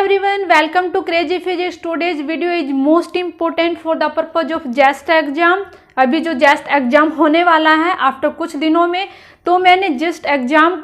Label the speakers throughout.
Speaker 1: everyone, welcome to Crazy Physics. Today's video is most important for the purpose of JAST exam. अभी जो JAST exam होने वाला है after कुछ दिनों में, तो मैंने जस्ट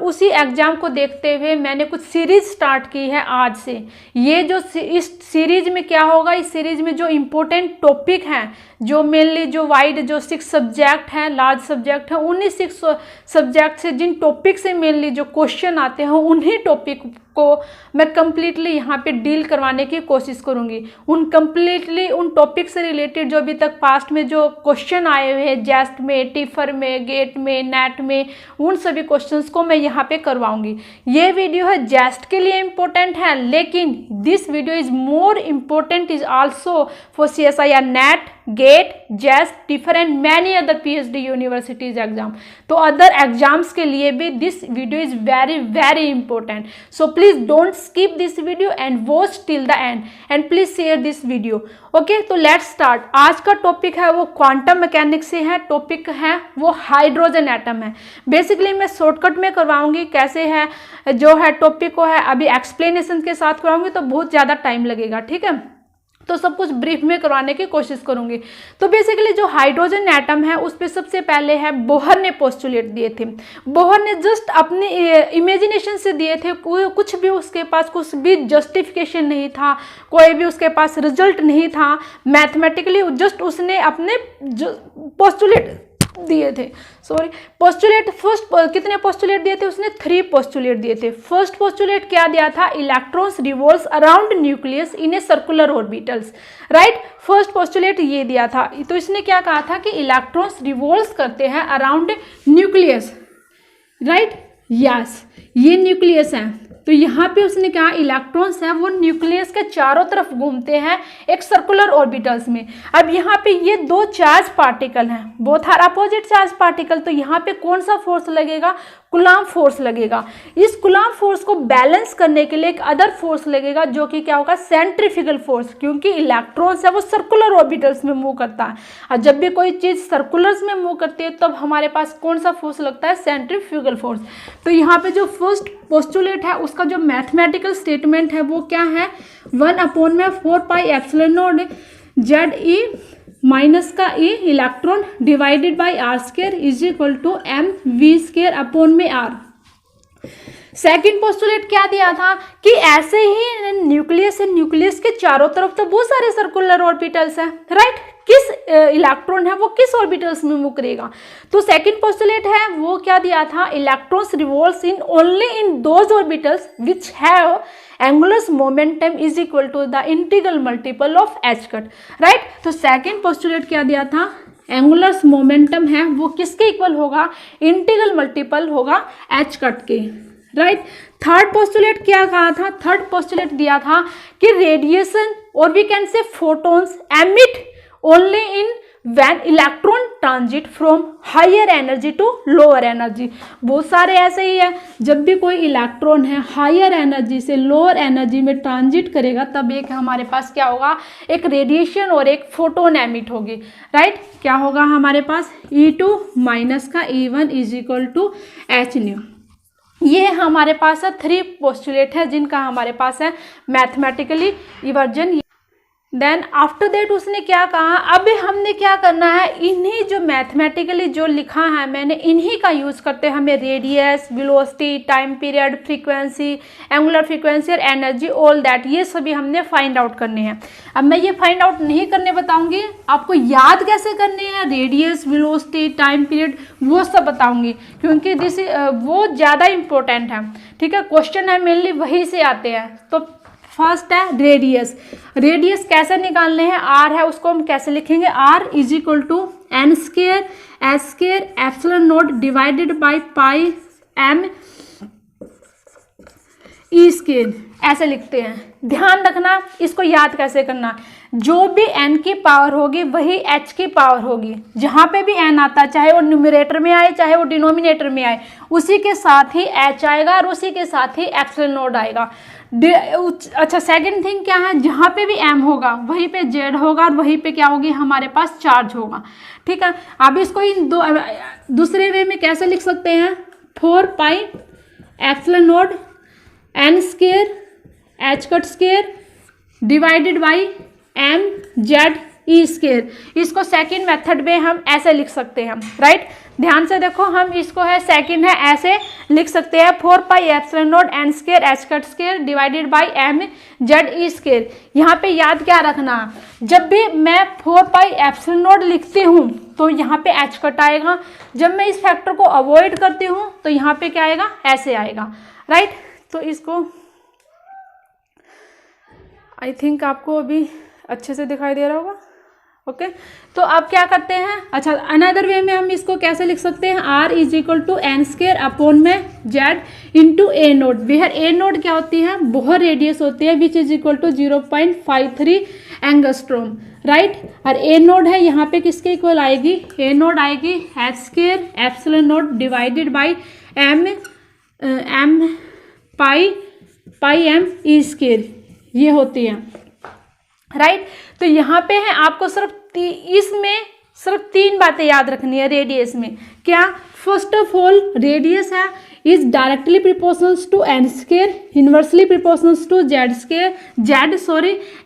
Speaker 1: उसी एग्जाम को देखते हुए मैंने कुछ सीरीज स्टार्ट की है आज से। ये जो इस सीरीज में क्या होगा, इस सीरीज में जो इम्पोर्टेंट टॉपिक हैं, जो मेनली जो वाइड जो 6 सब्जेक्ट हैं, लार्ज सब्जेक्ट हैं, उन्हीं 6 सब्जेक्ट से जिन टॉपिक से मेनली जो क्वेश्चन आते हैं उन्हीं टॉपिक को मैं कम्प्लीटली यहाँ पे डील करवाने की कोशिश करूँगी। उन टॉपिक से रिलेटेड जो अभी तक पास्ट में जो क्वेश्चन आए हुए हैं JAST में, टिफर में, गेट में, नेट में, उन सभी क्वेश्चंस को मैं यहाँ पे करवाऊंगी। ये वीडियो है JAST के लिए इम्पोर्टेंट है, लेकिन this video is more important is also for CSIR NET, GATE, JAST, TIFR and many other PhD universities exam. तो अदर एग्जाम्स के लिए भी this video is very very important. So please don't skip this video and watch till the end and please share this video. Okay, तो let's start. आज का topic है वो quantum mechanics से है, टॉपिक है वो हाइड्रोजन एटम है। बेसिकली मैं शॉर्टकट में करवाऊंगी, कैसे है जो है टॉपिक को है अभी एक्सप्लेनेशन के साथ करवाऊंगी तो बहुत ज़्यादा टाइम लगेगा, ठीक है। तो सब कुछ ब्रीफ में करवाने की कोशिश करूंगी। तो बेसिकली जो हाइड्रोजन एटम है उस पर सबसे पहले है बोहर ने पोस्टुलेट दिए थे। बोहर ने जस्ट अपनी इमेजिनेशन से दिए थे, कुछ भी उसके पास कुछ भी जस्टिफिकेशन नहीं था, कोई भी उसके पास रिजल्ट नहीं था मैथमेटिकली, जस्ट उसने अपने पोस्टुलेट दिए थे। पोस्टुलेट फर्स्ट कितने पोस्टुलेट दिए थे उसने? 3 पोस्टुलेट दिए थे। फर्स्ट पोस्टुलेट क्या दिया था? Electrons revolves around nucleus in a circular orbitals, right. First postulate ये दिया था। तो इसने क्या कहा था कि इलेक्ट्रॉन्स रिवॉल्व्स करते हैं अराउंड न्यूक्लियस, राइट। यस, ये न्यूक्लियस है। तो यहाँ पे उसने कहा इलेक्ट्रॉन्स हैं वो न्यूक्लियस के चारों तरफ घूमते हैं एक सर्कुलर ऑर्बिटल्स में। अब यहाँ पे ये 2 चार्ज पार्टिकल हैं, both are opposite charge particle. तो यहाँ पे कौन सा फोर्स लगेगा? कुलाम्ब फोर्स लगेगा। इस कुलाम्ब फोर्स को बैलेंस करने के लिए एक अदर फोर्स लगेगा जो कि क्या होगा? सेंट्रीफ्यूगल फोर्स, क्योंकि इलेक्ट्रॉन्स है वो सर्कुलर ऑर्बिटल्स में मूव करता है। और जब भी कोई चीज़ सर्कुलर्स में मूव करती है तब हमारे पास कौन सा फोर्स लगता है? Centrifugal force. तो यहाँ पे जो फर्स्ट पोस्टुलेट है उसका जो मैथमेटिकल स्टेटमेंट है वो क्या है? 1/4πε0 ZE माइनस का E electron divided by r² is equal to mv² upon में r। सेकेंड पोस्टुलेट क्या दिया था कि ऐसे ही न्यूक्लियस है, न्यूक्लियस के चारों तरफ तो बहुत सारे सर्कुलर ऑर्बिटल्स हैं, राइट। किस इलेक्ट्रॉन है वो किस ऑर्बिटल्स में मूव करेगा? तो सेकंड पोस्टुलेट है वो क्या दिया था? Electrons revolves in only in those orbitals which have angular momentum is equal to the integral multiple of h cut, right. तो सेकंड पोस्टुलेट क्या दिया था? एंगुलर मोमेंटम है वो किसके इक्वल होगा? इंटीग्रल मल्टीपल होगा h कट के, राइट। थर्ड पोस्टुलेट क्या कहा था? थर्ड पोस्टुलेट दिया था कि रेडिएशन और we can say photons emit only in when electron transit from higher energy to lower energy. बहुत सारे ऐसे ही है, जब भी कोई इलेक्ट्रॉन है हायर एनर्जी से लोअर एनर्जी में ट्रांजिट करेगा तब एक हमारे पास क्या होगा? एक रेडिएशन और एक फोटोन एमिट होगी, राइट। क्या होगा हमारे पास? E2 माइनस का E1 is equal to h nu. ये हमारे पास है 3 पोस्टुलेट है जिनका हमारे पास है मैथमेटिकली इवर्जन। देन आफ्टर दैट उसने क्या कहा? अब हमने क्या करना है? इन्हीं जो मैथमेटिकली जो लिखा है मैंने, इन्हीं का यूज़ करते हैं हमें radius, velocity, time period, frequency, angular frequency और एनर्जी, ऑल दैट ये सभी हमने फाइंड आउट करने हैं। अब मैं ये फाइंड आउट नहीं करने बताऊंगी, आपको याद कैसे करने हैं रेडियस, वेलोसिटी, टाइम पीरियड, वो सब बताऊंगी, क्योंकि वो ज़्यादा इंपॉर्टेंट है, ठीक है। क्वेश्चन है मेनली वहीं से आते हैं। तो फर्स्ट है रेडियस। रेडियस कैसे निकालने हैं? R है उसको हम कैसे लिखेंगे? R is equal to n² s² ε0 divided by pi m e², ऐसे लिखते हैं। ध्यान रखना इसको याद कैसे करना। जो भी n की पावर होगी वही h की पावर होगी। जहाँ पे भी n आता है, चाहे वो न्यूमरेटर में आए चाहे वो डिनोमिनेटर में आए, उसी के साथ ही h आएगा और उसी के साथ ही ε0 आएगा। अच्छा, सेकंड थिंग क्या है? जहाँ पे भी m होगा वहीं पे z होगा और वहीं पे क्या होगी? हमारे पास चार्ज होगा, ठीक है। अब इसको इन दूसरे वे में कैसे लिख सकते हैं? 4πε0 n² H cut square divided by M Z E square. इसको सेकंड मेथड में हम ऐसे लिख सकते हैं, राइट। ध्यान से देखो, हम इसको है सेकंड है ऐसे लिख सकते हैं 4 pi epsilon naught N square H cut square divided by M Z E square. यहाँ पे याद क्या रखना, जब भी मैं 4 पाई एप्सिलॉन नॉट लिखती हूँ तो यहाँ पे एच कट आएगा। जब मैं इस फैक्टर को अवॉइड करती हूँ तो यहाँ पे क्या आएगा, ऐसे आएगा, राइट। तो इसको आई थिंक आपको अभी अच्छे से दिखाई दे रहा होगा, ओके। तो अब क्या करते हैं, अच्छा अनदर वे में हम इसको कैसे लिख सकते हैं, R is equal to N square upon में Z into A naught. Where A naught क्या होती है, बोहर रेडियस होती है which is equal to 0.53 angstrom, right. और ए नोट है यहाँ पे किसके इक्वल आएगी, ए नोट आएगी H square epsilon naught divided by M pi M E square, ये होती है, राइट। तो यहाँ पे है आपको इसमें सिर्फ 3 बातें याद रखनी है रेडियस में। क्या, फर्स्ट ऑफ ऑल रेडियस है is directly proportional to N square, inversely proportional to Z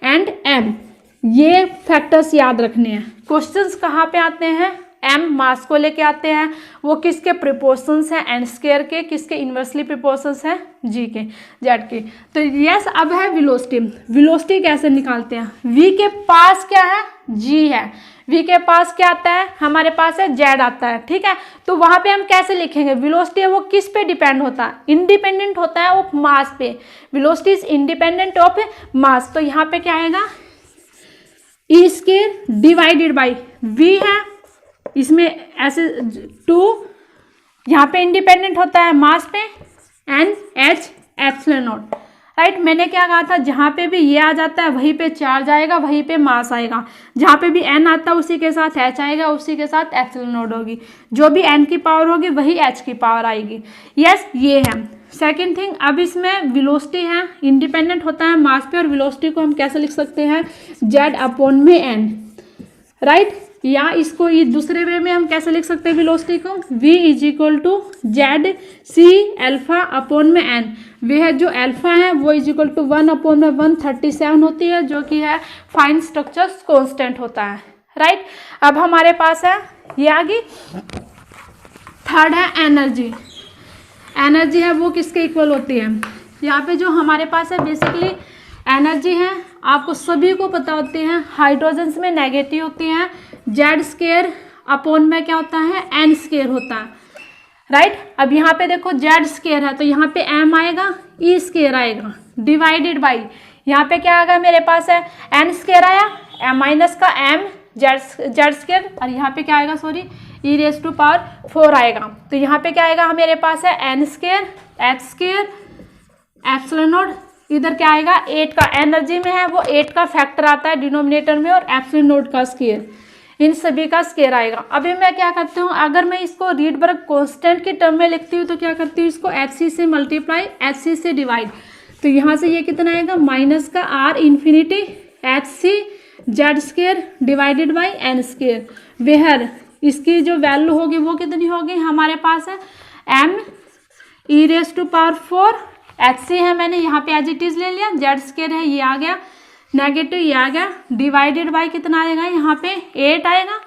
Speaker 1: and M. ये फैक्टर्स याद रखने हैं। क्वेश्चंस कहाँ पे आते हैं, एम मास को लेके आते हैं, वो किसके प्रिपोर्शंस हैं, एन स्क्वायर के, किसके इनवर्सली प्रिपोर्शंस हैं, जी के, जेड के। तो यस, अब है वेलोसिटी। वेलोसिटी कैसे निकालते हैं, वी के पास क्या है, जी है, वी के पास क्या आता है, हमारे पास है जेड आता है, ठीक है। तो वहां पे हम कैसे लिखेंगे, वेलोसिटी है वो किस पे डिपेंड होता है, इंडिपेंडेंट होता है ऑफ मास पे। Velocity is independent of mass. तो यहाँ पे क्या आएगा, E square divided by we है, इसमें ऐसे 2 यहाँ पे इंडिपेंडेंट होता है मास पे, N H epsilon naught, right. मैंने क्या कहा था, जहाँ पे भी ये आ जाता है वहीं पे चार्ज आएगा, वहीं पे मास आएगा। जहाँ पे भी एन आता है उसी के साथ एच आएगा, उसी के साथ एप्सिलॉन नॉट होगी। जो भी एन की पावर होगी वही एच की पावर आएगी। यस, ये है सेकेंड थिंग। अब इसमें वेलोसिटी है इंडिपेंडेंट होता है मास पे, और वेलोसिटी को हम कैसे लिख सकते हैं, जेड अपॉन में एन, राइट। या इसको ये दूसरे वे में हम कैसे लिख सकते हैं वेलोसिटी को, v is equal to Z C alpha upon में एन। वे है जो अल्फा है वो इज इक्वल टू 1 अपॉन में 137 होती है, जो कि है फाइन स्ट्रक्चर्स कांस्टेंट होता है, राइट। अब हमारे पास है ये आ गई। थर्ड है एनर्जी। एनर्जी है वो किसके इक्वल होती है, यहाँ पे जो हमारे पास है बेसिकली एनर्जी है, आपको सभी को पता होती है, हाइड्रोजन में नेगेटिव होती है, जेड स्क्वायर अपॉन में क्या होता है, एन स्क्वायर होता है, राइट। अब यहाँ पे देखो जेड स्क्वायर है तो यहाँ पे एम आएगा, ई स्क्वायर आएगा, डिवाइडेड बाई यहाँ पे क्या आएगा मेरे पास है, एन स्क्वायर आया, एम माइनस का एम जेड स्क्वायर, और यहाँ पे क्या आएगा, sorry, E raise to power 4 आएगा। तो यहाँ पे क्या आएगा मेरे पास है N square H square epsilon naught, इधर क्या आएगा 8 का, एनर्जी में है वो 8 का फैक्टर आता है डिनोमिनेटर में, और एप्सिलॉन नॉट का स्क्वायर, इन सभी का स्क्वायर आएगा। अभी मैं क्या करती हूँ, अगर मैं इसको रीडबर्ग कांस्टेंट के टर्म में लिखती हूँ तो क्या करती हूँ, इसको एच सी से मल्टीप्लाई, एच सी से डिवाइड। तो यहाँ से ये कितना आएगा, माइनस का R infinity H C Z square divided by N square. Where इसकी जो वैल्यू होगी वो कितनी होगी, हमारे पास है M E raise to power 4, H C है मैंने यहाँ पे एज इट इज ले लिया, जेड स्क्वायर है ये आ गया, नेगेटिव ये आ गया, डिवाइडेड बाई कितना आएगा, यहाँ पे 8 आएगा,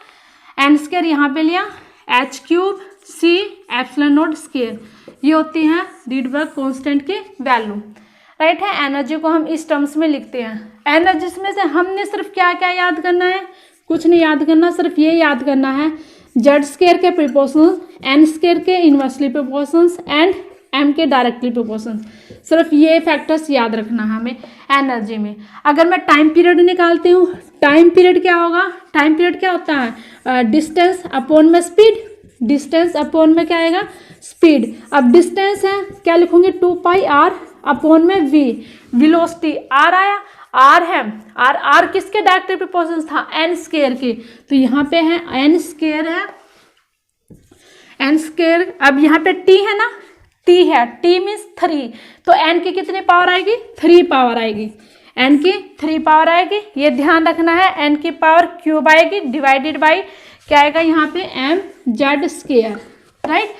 Speaker 1: एन स्क्वायर यहाँ पे लिया, H cube C epsilon naught square, ये होती है रीडबर्ग कांस्टेंट की वैल्यू, राइट है। एनर्जी को हम इस टर्म्स में लिखते हैं। एनर्जी में से हमने सिर्फ क्या क्या याद करना है, कुछ नहीं याद करना, सिर्फ ये याद करना है जेड स्क्वायर के प्रोपोर्शंस, एन स्क्वायर के इनवर्सली प्रोपोर्शंस एंड एम के डायरेक्टली प्रोपोर्शंस, सिर्फ ये फैक्टर्स याद रखना है हमें एनर्जी में। अगर मैं टाइम पीरियड निकालती हूँ, टाइम पीरियड क्या होगा, टाइम पीरियड क्या होता है, डिस्टेंस अपॉन में स्पीड, डिस्टेंस अपॉन में क्या आएगा, स्पीड। अब डिस्टेंस है क्या लिखूंगी, 2 पाई आर अपॉन में वी, वेलोसिटी आर आया, आर है, आर किसके डायरेक्टली प्रोपोर्शंस था, एन स्क्वायर की, तो यहाँ पे है एन स्क्वायर है, एन स्क्वायर। अब यहाँ पे टी है ना, टी है, टी मीन्स 3, तो एन की कितनी पावर आएगी, 3 पावर आएगी, एन की 3 पावर आएगी, ये ध्यान रखना है। एन की पावर क्यूब आएगी, डिवाइडेड बाई क्या आएगा यहाँ पे M Z square, right.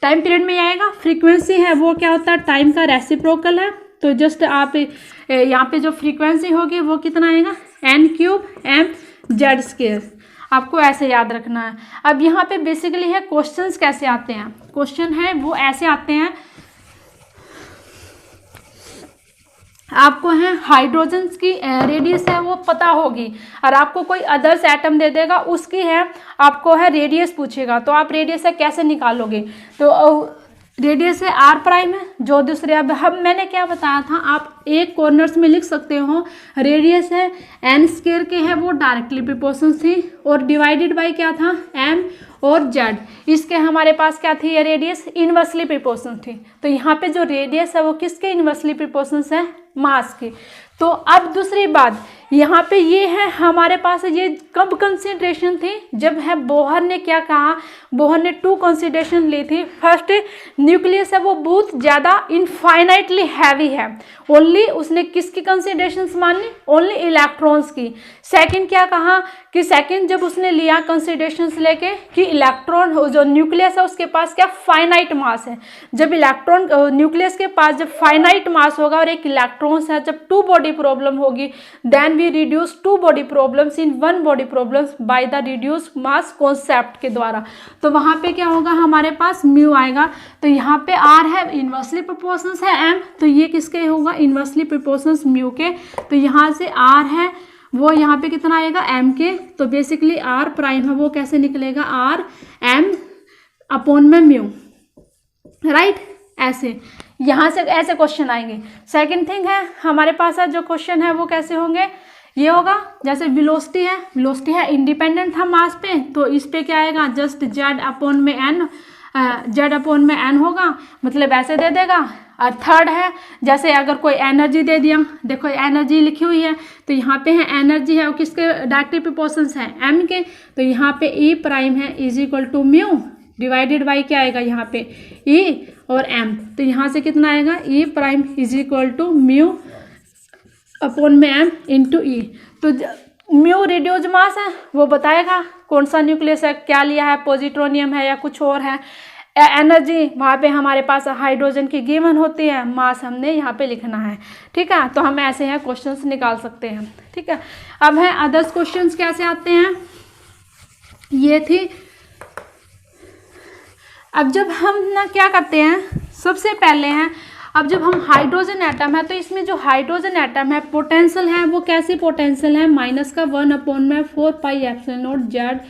Speaker 1: Time period में आएगा। फ्रीक्वेंसी है वो क्या होता है, टाइम का रेसिप्रोकल है, तो जस्ट आप यहाँ पे जो फ्रीक्वेंसी होगी वो कितना आएगा, n³ mz²। आपको ऐसे याद रखना है। अब यहाँ पे बेसिकली है क्वेश्चंस कैसे आते हैं, क्वेश्चन है वो ऐसे आते हैं, आपको है हाइड्रोजन की रेडियस है वो पता होगी, और आपको कोई अदर्स एटम दे देगा उसकी है आपको है रेडियस पूछेगा, तो आप रेडियस है कैसे निकालोगे, तो रेडियस है r' है जो दूसरे। अब मैंने क्या बताया था, आप एक कॉर्नर्स में लिख सकते हो, रेडियस है n² के है वो डायरेक्टली प्रोपोर्शनल थी, और डिवाइडेड बाय क्या था, m और z। इसके हमारे पास क्या थी, ये रेडियस इनवर्सली प्रोपोर्शनल थी। तो यहाँ पे जो रेडियस है वो किसके इनवर्सली प्रोपोर्शनल है, मास की। तो अब दूसरी बात यहाँ पे ये है हमारे पास ये कब कंसिडरेशन थी, जब है बोहर ने क्या कहा, बोहर ने 2 कंसिडरेशन ली थी। फर्स्ट, न्यूक्लियस है वो बहुत ज़्यादा इनफाइनाइटली हैवी है, ओनली उसने किसकी कंसिडरेशंस मानी, ओनली इलेक्ट्रॉन्स की। सेकंड क्या कहा कि सेकंड जब उसने लिया कंसिडरेशंस लेके कि इलेक्ट्रॉन जो न्यूक्लियस है उसके पास क्या फाइनाइट मास है, जब इलेक्ट्रॉन न्यूक्लियस के पास जब फाइनाइट मास होगा और एक इलेक्ट्रॉन्स है, जब 2 बॉडी प्रॉब्लम होगी, then we reduce 2 body problems in 1 body problems by the reduce mass concept के द्वारा। तो वहां पे क्या होगा, हमारे पास म्यू आएगा। तो यहाँ पे r है इनवर्सली प्रोपोर्शनल्स है m, तो ये किसके होगा, इनवर्सली प्रोपोर्शनल्स म्यू के। तो यहाँ से r है वो यहाँ पे कितना आएगा, m के। तो बेसिकली r' है वो कैसे निकलेगा, r m में म्यू, राइट। ऐसे यहाँ से ऐसे क्वेश्चन आएंगे। सेकंड थिंग है हमारे पास है जो क्वेश्चन है वो कैसे होंगे, ये होगा जैसे वेलोसिटी है इंडिपेंडेंट था मास पे, तो इस पे क्या आएगा, जस्ट z/n होगा, मतलब ऐसे दे देगा। और थर्ड है जैसे अगर कोई एनर्जी दे दिया, देखो एनर्जी लिखी हुई है, तो यहाँ पे है एनर्जी है वो किसके डायरेक्टली प्रोपोर्शनल्स है m के, तो यहाँ पे E' है = म्यू डिवाइडेड बाई क्या आएगा यहाँ पे E और m। तो यहाँ से कितना आएगा, E' = म्यू में m इंटू E। तो म्यू रेडियोज मास है वो बताएगा कौन सा न्यूक्लियस है, क्या लिया है, पॉजिट्रोनियम है या कुछ और है। एनर्जी वहाँ पे हमारे पास हाइड्रोजन की गिवन होती है, मास हमने यहाँ पे लिखना है, ठीक है। तो हम ऐसे हैं क्वेश्चंस निकाल सकते हैं, ठीक है। अब है अदर्स क्वेश्चंस कैसे आते हैं, ये थी। अब जब हम ना क्या करते हैं, सबसे पहले हैं अब जब हम हाइड्रोजन एटम है, तो इसमें जो हाइड्रोजन एटम है पोटेंशियल है वो कैसी पोटेंशियल है, -1/4 πε0 Z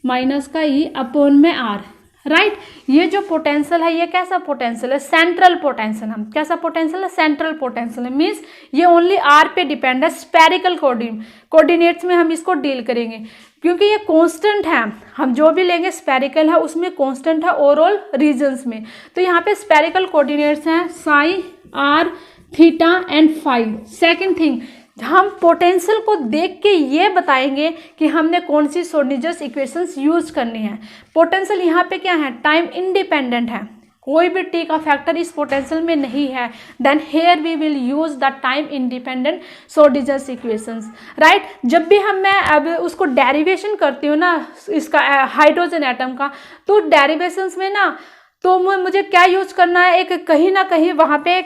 Speaker 1: -E राइट। ये जो पोटेंशियल है ये कैसा पोटेंशियल है, सेंट्रल पोटेंशियल। हम कैसा पोटेंशियल है, सेंट्रल पोटेंशियल है, मीन्स ये ओनली r पे डिपेंड है। स्पेरिकल कोऑर्डिनेट्स में हम इसको डील करेंगे क्योंकि ये कांस्टेंट है, हम जो भी लेंगे स्पेरिकल है उसमें कांस्टेंट है ओवरऑल रीजन्स में। तो यहाँ पे स्पेरिकल कोऑर्डिनेट्स हैं psi, r, theta and phi. Second thing, हम पोटेंशियल को देख के ये बताएंगे कि हमने कौन सी श्रोडिंजर्स इक्वेशंस यूज करनी है। पोटेंशियल यहाँ पे क्या है, टाइम इंडिपेंडेंट है, कोई भी टी का फैक्टर इस पोटेंशियल में नहीं है। Then here we will use the time independent Schrodinger's equations, right. जब भी मैं अब उसको डेरिवेशन करती हूँ ना इसका हाइड्रोजन एटम का, तो डेरिवेशंस में ना तो मुझे क्या यूज करना है, एक कहीं ना कहीं वहाँ पे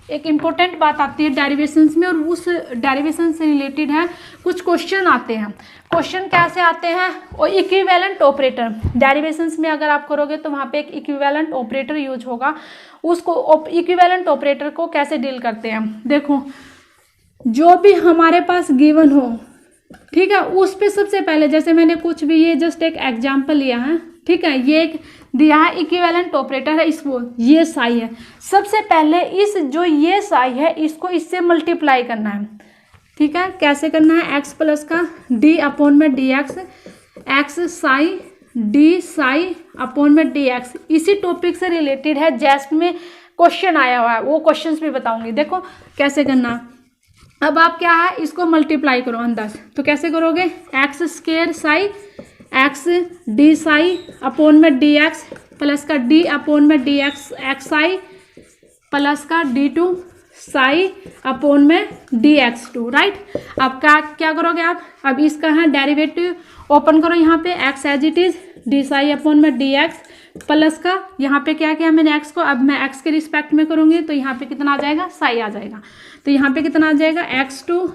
Speaker 1: एक इम्पोर्टेंट बात आती है डेरिवेशंस में, और उस डेरिवेशन से रिलेटेड है कुछ क्वेश्चन आते हैं। क्वेश्चन कैसे आते हैं, और इक्विवेलेंट ऑपरेटर डेरिवेशंस में अगर आप करोगे तो वहाँ पे एक इक्विवेलेंट ऑपरेटर यूज होगा। उसको इक्विवेलेंट ऑपरेटर को कैसे डील करते हैं, देखो जो भी हमारे पास गिवन हो, ठीक है, उस पे सबसे पहले जैसे मैंने कुछ भी ये जस्ट एक एग्जाम्पल लिया है, ठीक है, ये एक दिया है इक्विवेलेंट ऑपरेटर है, इसको ये साई है। सबसे पहले इस जो ये साई है इसको इससे मल्टीप्लाई करना है, ठीक है। कैसे करना है, x प्लस का d/dx, x Sai d psi dx। इसी टॉपिक से रिलेटेड है, जेस्ट में क्वेश्चन आया हुआ है, वो क्वेश्चंस भी बताऊंगी। देखो कैसे करना। अब आप क्या है इसको मल्टीप्लाई करो अंदर, तो कैसे करोगे, x² Sai x d psi dx plus का d/dx x साई प्लस का d2 साई dx2, राइट। अब क्या करोगे आप, अब इसका है डेरिवेटिव ओपन करो, यहाँ पे x as it is d psi dx plus का यहाँ पे क्या किया मैंने एक्स को, अब मैं एक्स के रिस्पेक्ट में करूँगी तो यहाँ पे कितना आ जाएगा, साई आ जाएगा। तो यहाँ पे कितना आ जाएगा, एक्स टू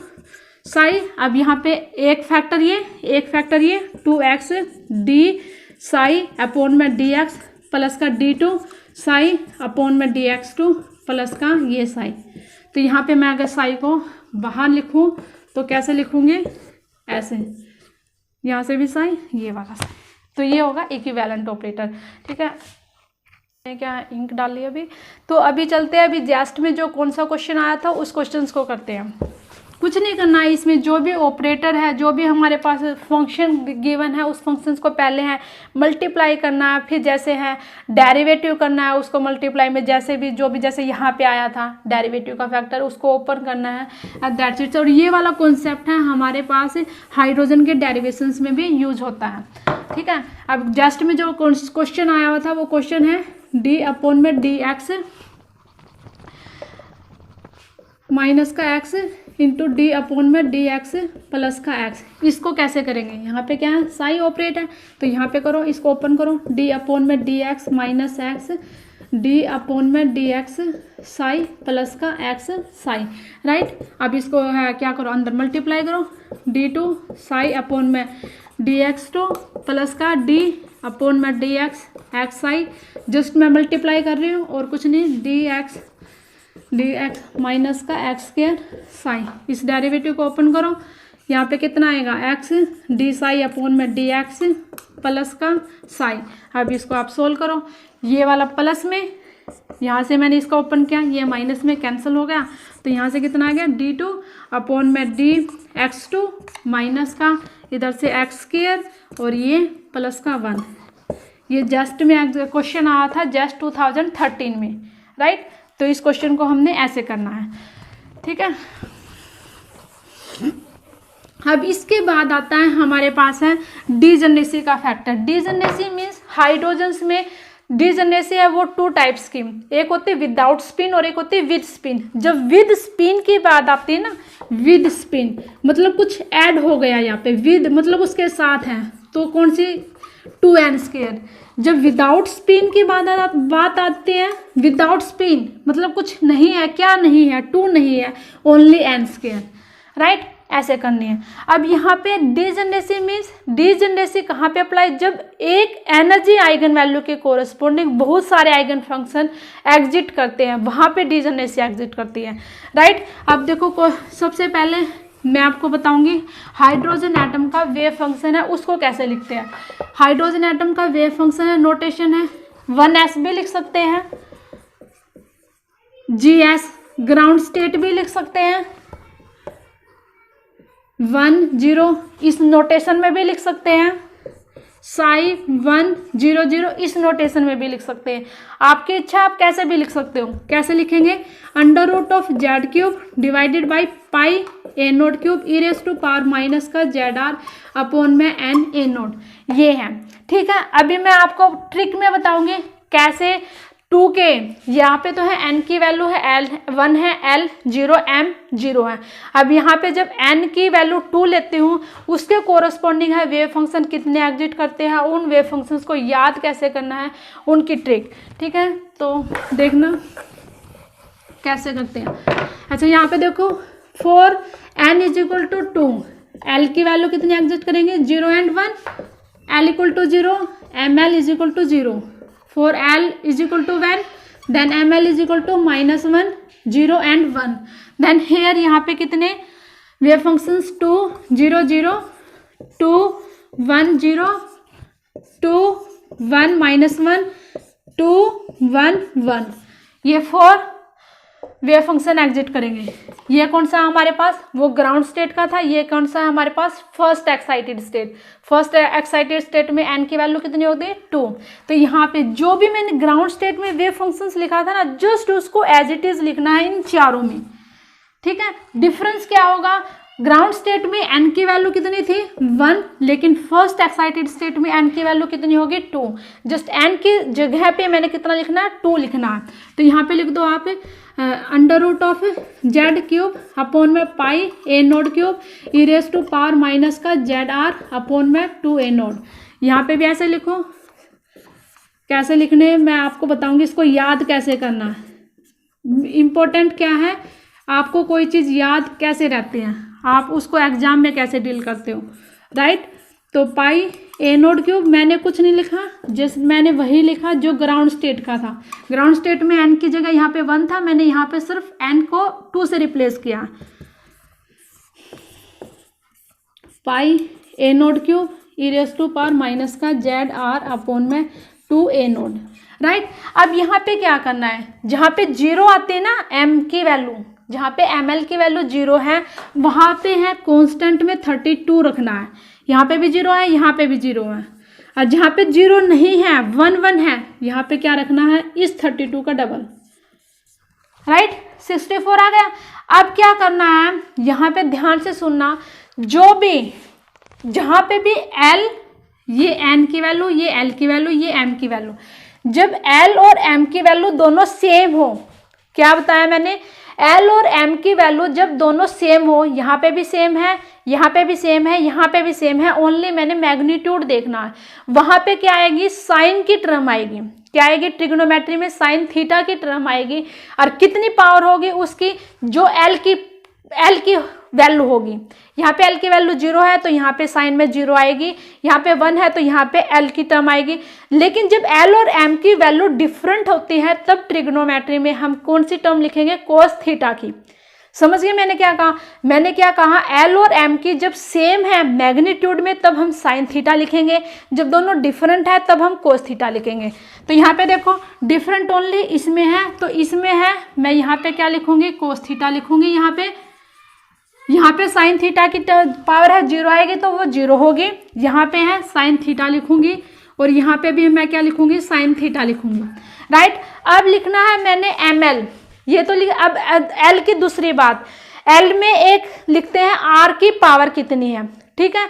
Speaker 1: साई। अब यहाँ पे एक फैक्टर ये 2x डी साई अपॉन में डी एक्स प्लस का d2 साई अपॉन में dx2 प्लस का ये साई। तो यहाँ पे मैं अगर साई को बाहर लिखूँ तो कैसे लिखूँगी, ऐसे, यहाँ से भी साई, ये वाला साई। तो ये होगा इक्विवेलेंट ऑपरेटर। ठीक है, क्या इंक डाल लिया अभी। तो अभी चलते हैं, अभी जेस्ट में जो कौन सा क्वेश्चन आया था उस क्वेश्चन को करते हैं। कुछ नहीं करना है इसमें, जो भी ऑपरेटर है, जो भी हमारे पास फंक्शन गिवन है उस फंक्शंस को पहले है मल्टीप्लाई करना है, फिर जैसे है डेरिवेटिव करना है उसको मल्टीप्लाई में, जैसे भी जो भी जैसे यहाँ पे आया था डेरिवेटिव का फैक्टर उसको ओपन करना है एट दैट्स इट। और ये वाला कॉन्सेप्ट है हमारे पास हाइड्रोजन के डेरिवेशंस में भी यूज होता है। ठीक है, अब जस्ट में जो क्वेश्चन आया हुआ था वो क्वेश्चन है डी अपॉन में डी एक्स माइनस का एक्स इंटू डी अपॉन में डी एक्स प्लस का एक्स। इसको कैसे करेंगे, यहाँ पे क्या है, साई ऑपरेट है, तो यहाँ पे करो, इसको ओपन करो, डी अपॉन में D x minus x D upon में डी एक्स साई प्लस का एक्स साई, राइट। अब इसको है क्या करो, अंदर मल्टीप्लाई करो, d2 साई अपॉन में dx2 प्लस का d अपॉन में dx एक्स साई। जस्ट मैं मल्टीप्लाई कर रही हूँ और कुछ नहीं, dx माइनस का एक्स स्क्वायर साई। इस डेरिवेटिव को ओपन करो, यहाँ पे कितना आएगा, एक्स डी साई अपॉन में डी एक्स प्लस का साई। अब इसको आप सोल्व करो, ये वाला प्लस में, यहाँ से मैंने इसका ओपन किया, ये माइनस में कैंसिल हो गया, तो यहाँ से कितना आ गया, d2 अपॉन में डी x2 माइनस का इधर से एक्स स्क्वायर और ये प्लस का 1। ये जस्ट में क्वेश्चन आया था जस्ट 2013 में, राइट। तो इस क्वेश्चन को हमने ऐसे करना है। ठीक है, अब इसके बाद आता है हमारे पास है डीजनरेसी का फैक्टर। डीजनरेसी मीन्स हाइड्रोजन्स में डीजनरेसी है वो 2 टाइप्स की, एक होती है विदाउट स्पिन और एक होती है विद स्पिन। जब विद स्पिन की बात आती है ना, विद स्पिन मतलब कुछ ऐड हो गया यहाँ पे, विद मतलब उसके साथ है, तो कौन सी 2n²। जब विदाउट स्पिन की बात आती है, विदाउट स्पिन मतलब कुछ नहीं है, क्या नहीं है, 2 नहीं है, ओनली n², राइट। ऐसे करनी है। अब यहाँ पे डीजनरेसी मीन्स, डीजनरेसी कहाँ पे अप्लाई, जब एक एनर्जी आइगन वैल्यू के कोरस्पोंडिंग बहुत सारे आइगन फंक्शन एग्जिट करते हैं, वहाँ पे डीजनरेसी एग्जिट करती है, राइट। अब देखो सबसे पहले मैं आपको बताऊंगी हाइड्रोजन एटम का वेव फंक्शन है उसको कैसे लिखते हैं। हाइड्रोजन एटम का वेव फंक्शन है, नोटेशन है 1s भी लिख सकते हैं, gs ग्राउंड स्टेट भी लिख सकते हैं, 1 0 इस नोटेशन में भी लिख सकते हैं, साई 1 0 0 इस नोटेशन में भी लिख सकते हैं। आपकी इच्छा, आप कैसे भी लिख सकते हो। कैसे लिखेंगे, √z³ divided by pi a0³ e⁻⁻ minus का zr अपॉन में n a0, ये है। ठीक है, अभी मैं आपको ट्रिक में बताऊंगी कैसे 2 के, यहाँ पे तो है n की वैल्यू है L1 है, L0 M0 है। अब यहाँ पे जब n की वैल्यू 2 लेती हूँ उसके कोरस्पॉन्डिंग है वेव फंक्शन कितने एग्जिट करते हैं, उन वेव फंक्शंस को याद कैसे करना है, उनकी ट्रिक। ठीक है, तो देखना कैसे करते हैं। अच्छा, यहाँ पे देखो फॉर n = 2 L की वैल्यू कितनी एग्जिट करेंगे, 0 and 1, L = 0, ML = 0, for L = 1, then ML = -1, 0 and 1, then here यहाँ पे कितने वेव फंक्शंस 2 0 0 2 1 0 2 1 -1 2 1 1, ये 4 वेव फंक्शन एग्जिट करेंगे। ये कौन सा हमारे पास, वो ग्राउंड स्टेट का था, ये कौन सा हमारे पास first excited state. First excited state में n की वैल्यू कितनी होती है, 2। तो यहाँ पे जो भी मैंने ग्राउंड स्टेट में वेव फंक्शंस लिखा था ना, जस्ट उसको एज इट इज लिखना है इन चारों में। ठीक है, डिफरेंस क्या होगा, ग्राउंड स्टेट में n की वैल्यू कितनी थी, 1, लेकिन फर्स्ट एक्साइटेड स्टेट में n की वैल्यू कितनी होगी, 2। जस्ट n की जगह पे मैंने कितना लिखना है, 2 लिखना है। तो यहाँ पे लिख दो आप √z³ अपॉन में पाई a0³ e⁻⁻ माइनस का zr अपॉन में 2 a0। यहाँ पे भी ऐसे लिखो कैसे लिखने मैं आपको बताऊंगी, इसको याद कैसे करना है। इम्पोर्टेंट क्या है, आपको कोई चीज़ याद कैसे रहती है, आप उसको एग्जाम में कैसे डील करते हो, राइट। तो पाई ए नोट क्यूब मैंने कुछ नहीं लिखा, जस्ट मैंने वही लिखा जो ग्राउंड स्टेट का था। ग्राउंड स्टेट में एन की जगह यहाँ पे 1 था, मैंने यहाँ पे सिर्फ एन को 2 से रिप्लेस किया। Pi A naught cube E raise to power minus का जेड आर अपॉन में 2 ए नोट, राइट। अब यहाँ पे क्या करना है, जहाँ पे 0 आते हैं ना एम की वैल्यू, जहाँ पे एम एल की वैल्यू 0 है वहाँ पे है कॉन्स्टेंट में 32 रखना है। यहाँ पे भी 0 है, यहाँ पे भी 0 है, और जहाँ पे 0 नहीं है 1 1 है, यहाँ पे क्या रखना है, इस 32 का डबल, राइट। 64 आ गया। अब क्या करना है, यहाँ पे ध्यान से सुनना, जो भी जहाँ पे भी एल, ये एन की वैल्यू, ये एल की वैल्यू, ये एम की वैल्यू, जब एल और एम की वैल्यू दोनों सेम हो, क्या बताया मैंने, एल और एम की वैल्यू जब दोनों सेम हो, यहाँ पे भी सेम है, यहाँ पे भी सेम है, यहाँ पे भी सेम है, ओनली मैंने मैग्नीट्यूड देखना है, वहाँ पे क्या आएगी, साइन की टर्म आएगी। क्या आएगी, ट्रिग्नोमेट्री में साइन थीटा की टर्म आएगी, और कितनी पावर होगी उसकी, जो एल की वैल्यू होगी। यहाँ पे एल की वैल्यू 0 है तो यहाँ पे साइन में 0 आएगी, यहाँ पे 1 है तो यहाँ पे एल की टर्म आएगी। लेकिन जब एल और एम की वैल्यू डिफरेंट होती है तब ट्रिग्नोमेट्री में हम कौन सी टर्म लिखेंगे, कोस थीटा की। समझ गए मैंने क्या कहा, मैंने क्या कहा, एल और एम की जब सेम है मैग्नीट्यूड में तब हम साइन थीटा लिखेंगे, जब दोनों डिफरेंट है तब हम कोस थीटा लिखेंगे। तो यहाँ पे देखो डिफरेंट ओनली इसमें है, तो इसमें है, मैं यहाँ पे क्या लिखूंगी, कोस थीटा लिखूंगी। यहाँ पे साइन थीटा की पावर है 0 आएगी तो वो 0 होगी, यहाँ पे है साइन थीटा लिखूंगी, और यहाँ पे भी मैं क्या लिखूंगी, साइन थीटा लिखूंगी, राइट। अब लिखना है मैंने एम एल, ये तो अब एल की दूसरी बात, एल में एक लिखते हैं आर की पावर कितनी है, ठीक है।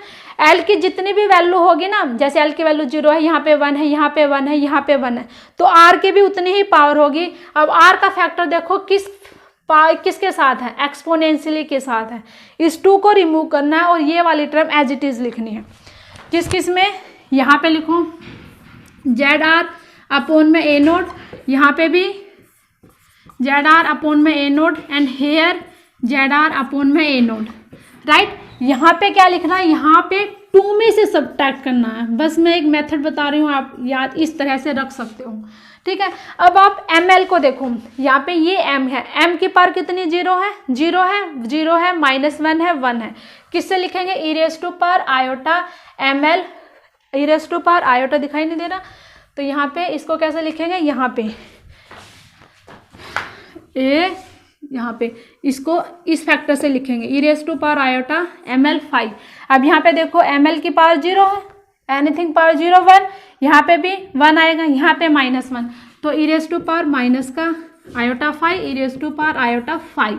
Speaker 1: एल की जितनी भी वैल्यू होगी ना, जैसे एल की वैल्यू 0 है, यहाँ पे 1 है, यहाँ पे 1 है, यहाँ पे 1 है, तो आर की भी उतनी ही पावर होगी। अब आर का फैक्टर देखो किसके साथ है, एक्सपोनेंशियली के साथ है। इस 2 को रिमूव करना है और ये वाली टर्म एज इट इज लिखनी है। किस में, यहाँ पे लिखूं जेड आर अपॉन में ए नोट, यहाँ पे भी जेड आर अपॉन में A naught, and here Z R upon में ए नोट, राइट। यहाँ पे क्या लिखना है, यहाँ पे 2 में से सब्ट्रैक्ट करना है, बस मैं एक मेथड बता रही हूँ, आप याद इस तरह से रख सकते हो, ठीक है। अब आप एम एल को देखो, यहाँ पे ये एम है, एम की पावर कितनी, 0 है, 0 है, -1 है, 1 है, किससे लिखेंगे, e raise to power iota m l, e raise to power iota दिखाई नहीं दे रहा, तो यहाँ पे इसको कैसे लिखेंगे, यहाँ पे ए, यहाँ पे इसको इस फैक्टर से लिखेंगे, e raise to power iota m l 5। अब यहाँ पे देखो एम एल की पावर 0 है, एनीथिंग पावर 0 1, यहाँ पे भी 1 आएगा, यहाँ पे -1, तो E raise to power minus का iota 5, E raise to power iota 5,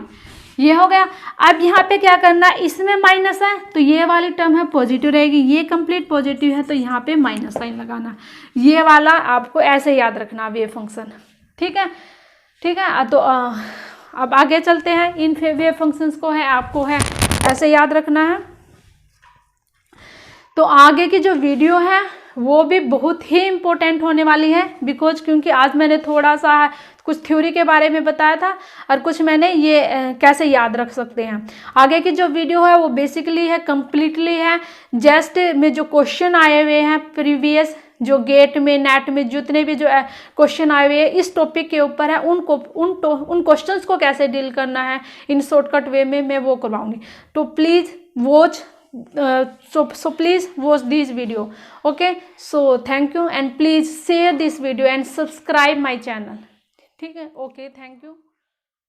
Speaker 1: ये हो गया। अब यहाँ पे क्या करना, इसमें माइनस है तो ये वाली टर्म है पॉजिटिव रहेगी, ये कंप्लीट पॉजिटिव है तो यहाँ पे माइनस साइन लगाना, ये वाला आपको ऐसे याद रखना वेव फंक्शन, ठीक है। तो अब आगे चलते हैं, इन वेव फंक्शंस को है आपको है ऐसे याद रखना है। तो आगे की जो वीडियो है वो भी बहुत ही इम्पोर्टेंट होने वाली है, बिकॉज क्योंकि आज मैंने थोड़ा सा कुछ थ्योरी के बारे में बताया था और कुछ मैंने ये कैसे याद रख सकते हैं। आगे की जो वीडियो है वो बेसिकली है, कंप्लीटली है, जस्ट में जो क्वेश्चन आए हुए हैं प्रीवियस, जो गेट में नेट में जितने भी जो क्वेश्चन आए हुए हैं इस टॉपिक के ऊपर है, उन क्वेश्चंस को कैसे डील करना है इन शॉर्टकट वे में मैं वो करवाऊंगी। तो please watch so please watch this video, okay, so thank you and please share this video and subscribe my channel, ठीक है, okay, thank you।